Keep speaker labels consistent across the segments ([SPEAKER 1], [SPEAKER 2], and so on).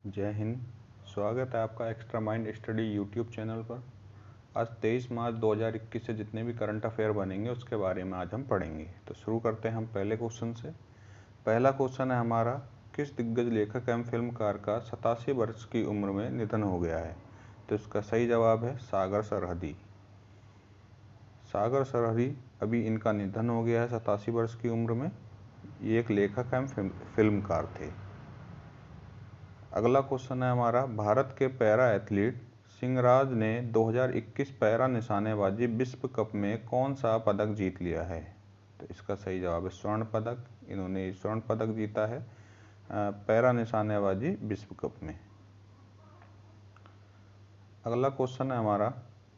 [SPEAKER 1] जय हिंद। स्वागत है आपका extra mind study YouTube channel पर। आज 23 मार्च 2021 से जितने भी करंट अफेयर बनेंगे उसके बारे में आज हम पढ़ेंगे। तो शुरू करते हैं हम पहले क्वेश्चन से। पहला क्वेश्चन है हमारा, किस दिग्गज लेखक एवं फिल्मकार का 87 वर्ष की उम्र में निधन हो गया है? तो इसका सही जवाब है सागर सरहदी। सागर सरहदी अभी इनका निधन हो गया है 87 वर्ष की उम्र में। ये एक लेखक एवं फिल्मकार थे। अगला क्वेश्चन है हमारा, भारत के पैरा एथलीट सिंहराज ने 2021 पैरा निशानेबाजी विश्व कप में कौन सा पदक जीत लिया है? तो इसका सही जवाब है स्वर्ण पदक। इन्होंने स्वर्ण पदक जीता है पैरा निशानेबाजी विश्व कप में। अगला क्वेश्चन है हमारा,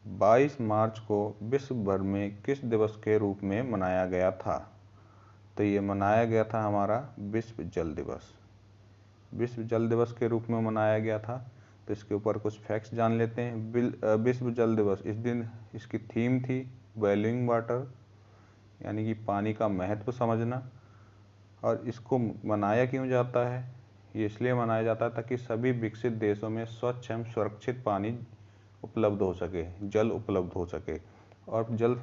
[SPEAKER 1] 22 मार्च को विश्व भर में किस दिवस के रूप में मनाया गया था? तो ये मनाया गया था हमारा विश्व जल दिवस। विश्व जल दिवस के रूप में मनाया गया था। तो इसके ऊपर कुछ फैक्ट्स जान लेते हैं। विश्व जल दिवस, इस दिन इसकी थीम थी वैल्यूइंग वाटर, यानी कि पानी का महत्व समझना। और इसको मनाया क्यों जाता है? ये इसलिए मनाया जाता है ताकि सभी विकसित देशों में स्वच्छ एवं सुरक्षित पानी उपलब्ध हो सके, जल उपलब्ध हो सके। और जल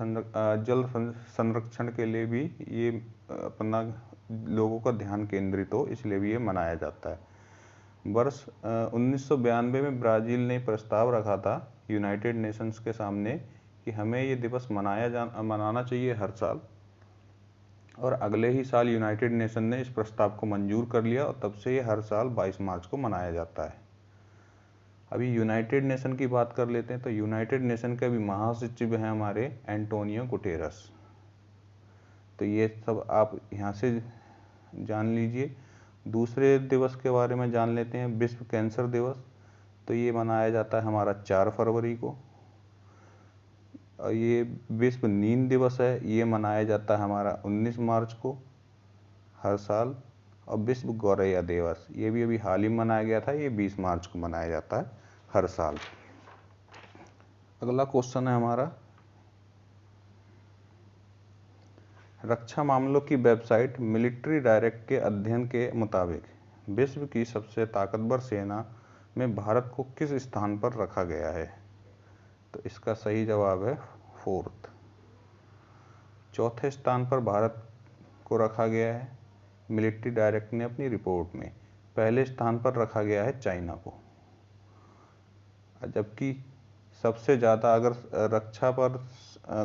[SPEAKER 1] संरक्षण के लिए भी ये अपना लोगों का ध्यान केंद्रित हो, इसलिए भी ये मनाया जाता है। वर्ष 1992 में ब्राज़ील ने प्रस्ताव रखा था यूनाइटेड नेशंस के सामने कि हमें ये दिवस मनाना चाहिए हर साल। और अगले ही साल यूनाइटेड नेशन ने इस प्रस्ताव को मंजूर कर लिया और तब से ये हर साल 22 मार्च को मनाया जाता है। अभी यूनाइटेड नेशन की बात कर लेते हैं। तो यूनाइटेड नेशन के अभी महासचिव हैं हमारे एंटोनियो गुटेरस। तो ये सब आप यहाँ से जान लीजिए। दूसरे दिवस के बारे में जान लेते हैं, विश्व कैंसर दिवस। तो ये मनाया जाता है हमारा 4 फरवरी को। और ये विश्व नींद दिवस है, ये मनाया जाता है हमारा 19 मार्च को हर साल। और विश्व गौरैया दिवस, ये भी अभी हाल ही मनाया गया था, ये 20 मार्च को मनाया जाता है हर साल। अगला क्वेश्चन है हमारा, रक्षा मामलों की वेबसाइट मिलिट्री डायरेक्ट के अध्ययन के मुताबिक विश्व की सबसे ताकतवर सेना में भारत को किस स्थान पर रखा गया है? तो इसका सही जवाब है 4th। चौथे स्थान पर भारत को रखा गया है मिलिट्री डायरेक्ट ने अपनी रिपोर्ट में। पहले स्थान पर रखा गया है चाइना को। जबकि सबसे ज़्यादा अगर रक्षा पर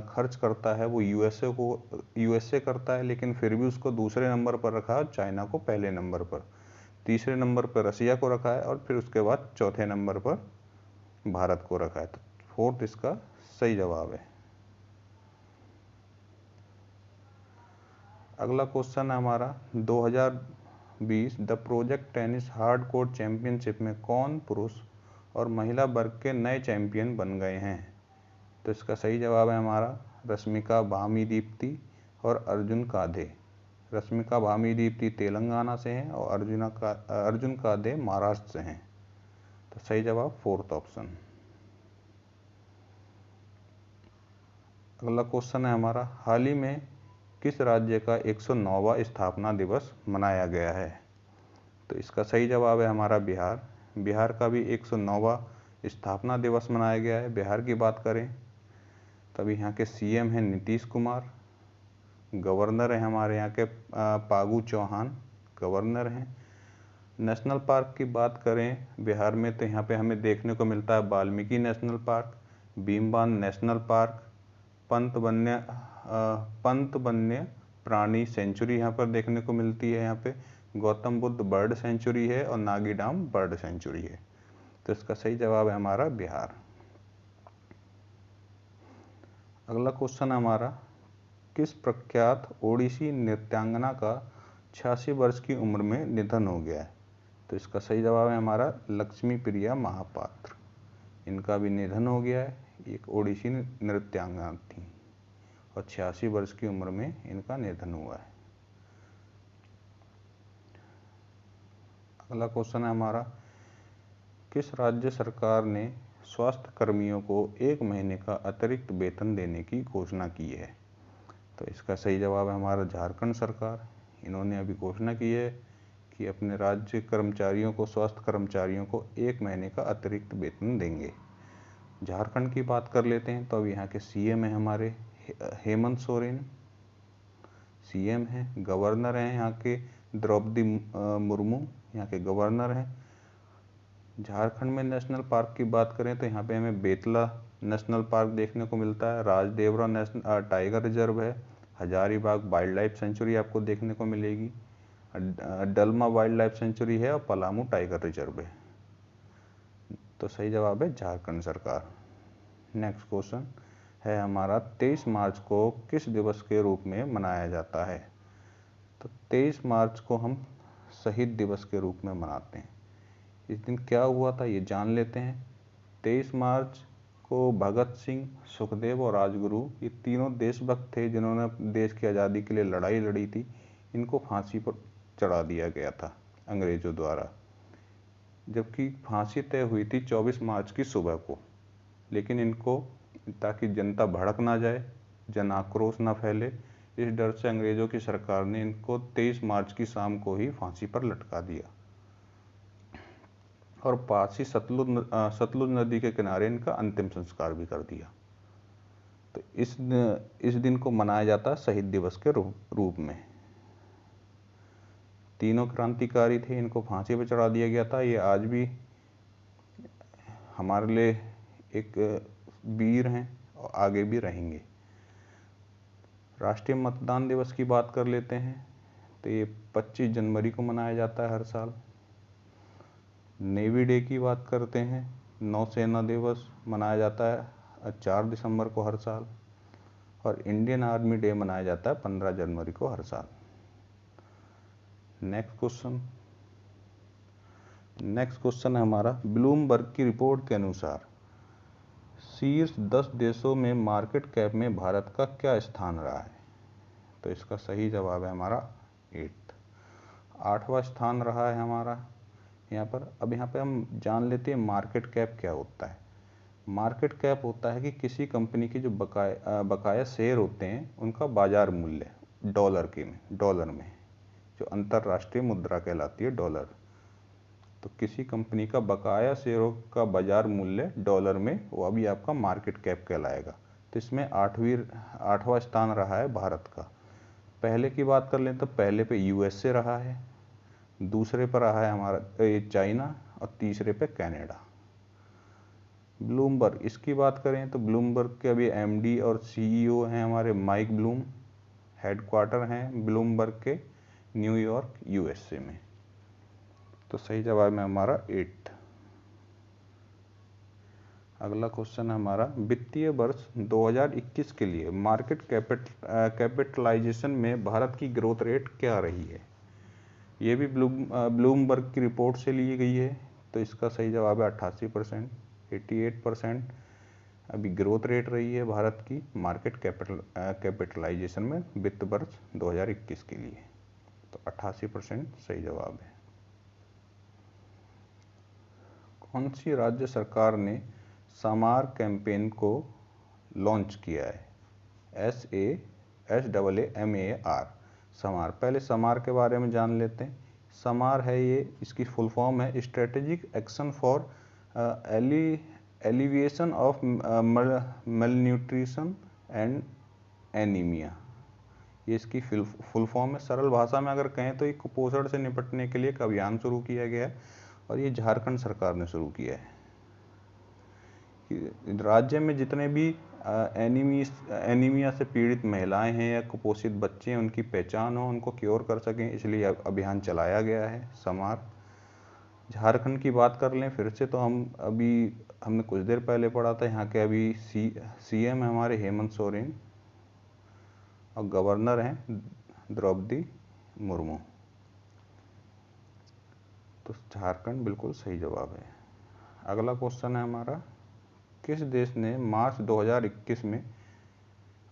[SPEAKER 1] खर्च करता है वो यूएसए करता है, लेकिन फिर भी उसको दूसरे नंबर पर रखा है, चाइना को पहले नंबर पर। तीसरे नंबर पर रसिया को रखा है और फिर उसके बाद चौथे नंबर पर भारत को रखा है। तो 4th इसका सही जवाब है। अगला क्वेश्चन है हमारा, 2020 the project tennis hard court championship में कौन पुरुष और महिला वर्ग के नए चैंपियन बन गए हैं? तो इसका सही जवाब है हमारा रश्मिका भामी दीप्ति और अर्जुन कादे। रश्मिका भामी दीप्ति तेलंगाना से हैं और अर्जुन कादे महाराष्ट्र से हैं। तो सही जवाब 4th ऑप्शन। अगला क्वेश्चन है हमारा, हाल ही में किस राज्य का 109वां स्थापना दिवस मनाया गया है? तो इसका सही जवाब है हमारा बिहार। बिहार का भी 109वां स्थापना दिवस मनाया गया है। बिहार की बात करें तो अभी यहाँ के सीएम हैं नीतीश कुमार, गवर्नर हैं हमारे यहाँ के फागू चौहान, गवर्नर हैं। नेशनल पार्क की बात करें बिहार में तो यहाँ पे हमें देखने को मिलता है Valmiki national park, Bhimbandh national park, Pant वन्य प्राणी सेंचुरी यहाँ पर देखने को मिलती है। यहाँ पे गौतम बुद्ध बर्ड सेंचुरी है और नागी डाम बर्ड सेंचुरी है। तो इसका सही जवाब है हमारा बिहार। अगला क्वेश्चन है हमारा, किस प्रख्यात ओडिसी नृत्यांगना का 86 वर्ष की उम्र में निधन हो गया है? तो इसका सही जवाब है हमारा लक्ष्मी प्रिया महापात्र। इनका भी निधन हो गया है। एक ओडिसी नृत्यांगना थी और 86 वर्ष की उम्र में इनका निधन हुआ है। अगला क्वेश्चन है हमारा, किस राज्य सरकार ने स्वास्थ्य कर्मियों को 1 महीने का अतिरिक्त वेतन देने की घोषणा की है? तो इसका सही जवाब है हमारा झारखंड सरकार। इन्होंने अभी घोषणा की है कि अपने राज्य कर्मचारियों को, स्वास्थ्य कर्मचारियों को 1 महीने का अतिरिक्त वेतन देंगे। झारखंड की बात कर लेते हैं तो अब यहाँ के सीएम हैं हमारे हेमंत सोरेन, सीएम हैं। गवर्नर हैं यहाँ के द्रौपदी मुर्मू, यहाँ के गवर्नर हैं। झारखंड में नेशनल पार्क की बात करें तो यहाँ पे हमें बेतला नेशनल पार्क देखने को मिलता है, राजदेवरा नेशनल टाइगर रिजर्व है, हजारीबाग वाइल्ड लाइफ सेंचुरी आपको देखने को मिलेगी, डलमा वाइल्ड लाइफ सेंचुरी है और पलामू टाइगर रिजर्व है। तो सही जवाब है झारखंड सरकार। नेक्स्ट क्वेश्चन है हमारा 23 मार्च को किस दिवस के रूप में मनाया जाता है? तो 23 मार्च को हम शहीद दिवस के रूप में मनाते हैं। इस दिन क्या हुआ था ये जान लेते हैं। 23 मार्च को भगत सिंह, सुखदेव और राजगुरु, ये तीनों देशभक्त थे जिन्होंने देश की आज़ादी के लिए लड़ाई लड़ी थी। इनको फांसी पर चढ़ा दिया गया था अंग्रेजों द्वारा, जबकि फांसी तय हुई थी 24 मार्च की सुबह को। लेकिन इनको, ताकि जनता भड़क ना जाए, जन आक्रोश ना फैले, इस डर से अंग्रेजों की सरकार ने इनको 23 मार्च की शाम को ही फांसी पर लटका दिया और पास ही सतलुज नदी के किनारे इनका अंतिम संस्कार भी कर दिया। तो इस दिन को मनाया जाता है शहीद दिवस के रूप में। तीनों क्रांतिकारी थे, इनको फांसी पर चढ़ा दिया गया था। ये आज भी हमारे लिए एक वीर हैं और आगे भी रहेंगे। राष्ट्रीय मतदान दिवस की बात कर लेते हैं तो ये 25 जनवरी को मनाया जाता है हर साल। नेवी डे की बात करते हैं, नौसेना दिवस मनाया जाता है 4 दिसंबर को हर साल। और इंडियन आर्मी डे मनाया जाता है 15 जनवरी को हर साल। नेक्स्ट क्वेश्चन है हमारा, ब्लूमबर्ग की रिपोर्ट के अनुसार शीर्ष 10 देशों में मार्केट कैप में भारत का क्या स्थान रहा है? तो इसका सही जवाब है हमारा 8वां स्थान रहा है हमारा यहाँ पर। अब यहाँ पे हम जान लेते हैं मार्केट कैप क्या होता है। मार्केट कैप होता है कि किसी कंपनी के जो बकाया शेयर होते हैं उनका बाजार मूल्य डॉलर में, जो अंतर्राष्ट्रीय मुद्रा कहलाती है डॉलर। तो किसी कंपनी का बकाया शेयरों का बाजार मूल्य डॉलर में, वो अभी आपका मार्केट कैप कहलाएगा। तो इसमें 8वां स्थान रहा है भारत का। पहले की बात कर लें तो पहले पे यूएसए रहा है, दूसरे पर रहा है हमारा चाइना और तीसरे पे कनाडा। ब्लूमबर्ग, इसकी बात करें तो ब्लूमबर्ग के अभी एमडी और सीईओ हैं हमारे माइक ब्लूम। हेडक्वार्टर हैं ब्लूमबर्ग के न्यूयॉर्क यूएसए में। तो सही जवाब है हमारा 8। अगला क्वेश्चन है हमारा, वित्तीय वर्ष 2021 के लिए मार्केट कैपिटलाइजेशन में भारत की ग्रोथ रेट क्या रही है? ये भी ब्लूमबर्ग की रिपोर्ट से ली गई है। तो इसका सही जवाब है 88%, 88% अभी ग्रोथ रेट रही है भारत की मार्केट कैपिटलाइजेशन में वित्त वर्ष 2021 के लिए। तो 88% सही जवाब है। कौन सी राज्य सरकार ने समार कैंपेन को लॉन्च किया है? SAMAR, समार। पहले समार के बारे में जान लेते हैं। समार है ये, इसकी फुल फॉर्म है strategic action for alleviation of malnutrition and anaemia. ये इसकी फुल फॉर्म है। सरल भाषा में अगर कहें तो ये कुपोषण से निपटने के लिए एक अभियान शुरू किया गया है और ये झारखंड सरकार ने शुरू किया है। राज्य में जितने भी एनीमिया से पीड़ित महिलाएं हैं या कुपोषित बच्चे हैं, उनकी पहचान हो, उनको क्योर कर सकें, इसलिए अभियान चलाया गया है समार। झारखंड की बात कर लें फिर से तो हमने कुछ देर पहले पढ़ा था, यहाँ के अभी सीएम है हमारे हेमंत सोरेन और गवर्नर हैं द्रौपदी मुर्मू। तो झारखंड बिल्कुल सही जवाब है। अगला क्वेश्चन है हमारा, किस देश ने मार्च 2021 में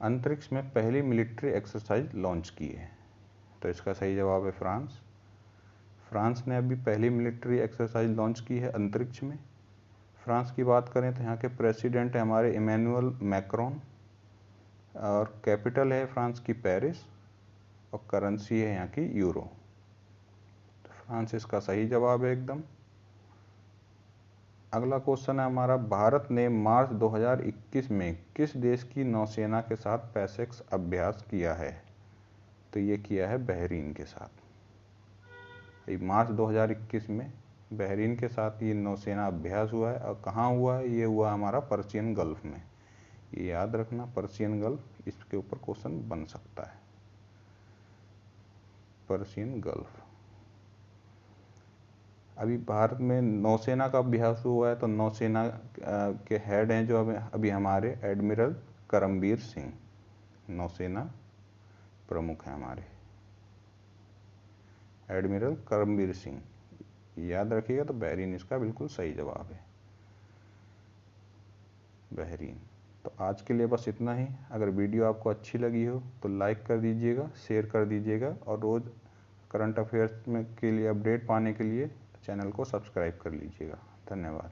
[SPEAKER 1] अंतरिक्ष में पहली मिलिट्री एक्सरसाइज लॉन्च की है? तो इसका सही जवाब है फ्रांस। फ्रांस ने अभी पहली मिलिट्री एक्सरसाइज लॉन्च की है अंतरिक्ष में। फ्रांस की बात करें तो यहाँ के प्रेसिडेंट है हमारे इमैनुअल मैक्रोन और कैपिटल है फ्रांस की पेरिस और करेंसी है यहाँ की यूरो। तो फ्रांस इसका सही जवाब है एकदम। अगला क्वेश्चन है हमारा, भारत ने मार्च 2021 में किस देश की नौसेना के साथ पैसेक्स अभ्यास किया है? तो ये किया है बहरीन के साथ। मार्च 2021 में बहरीन के साथ ये नौसेना अभ्यास हुआ है। और कहाँ हुआ है? ये हुआ हमारा पर्शियन गल्फ में। ये याद रखना, पर्शियन गल्फ, इसके ऊपर क्वेश्चन बन सकता है। Persian gulf. अभी भारत में नौसेना का अभ्यास हुआ है, तो नौसेना के हेड हैं जो अभी हमारे एडमिरल करमबीर सिंह, नौसेना प्रमुख हैं हमारे एडमिरल करमबीर सिंह। याद रखिएगा। तो बहरीन इसका बिल्कुल सही जवाब है, बहरीन। तो आज के लिए बस इतना ही। अगर वीडियो आपको अच्छी लगी हो तो लाइक कर दीजिएगा, शेयर कर दीजिएगा, और रोज़ करंट अफेयर्स में के लिए अपडेट पाने के लिए चैनल को सब्सक्राइब कर लीजिएगा। धन्यवाद।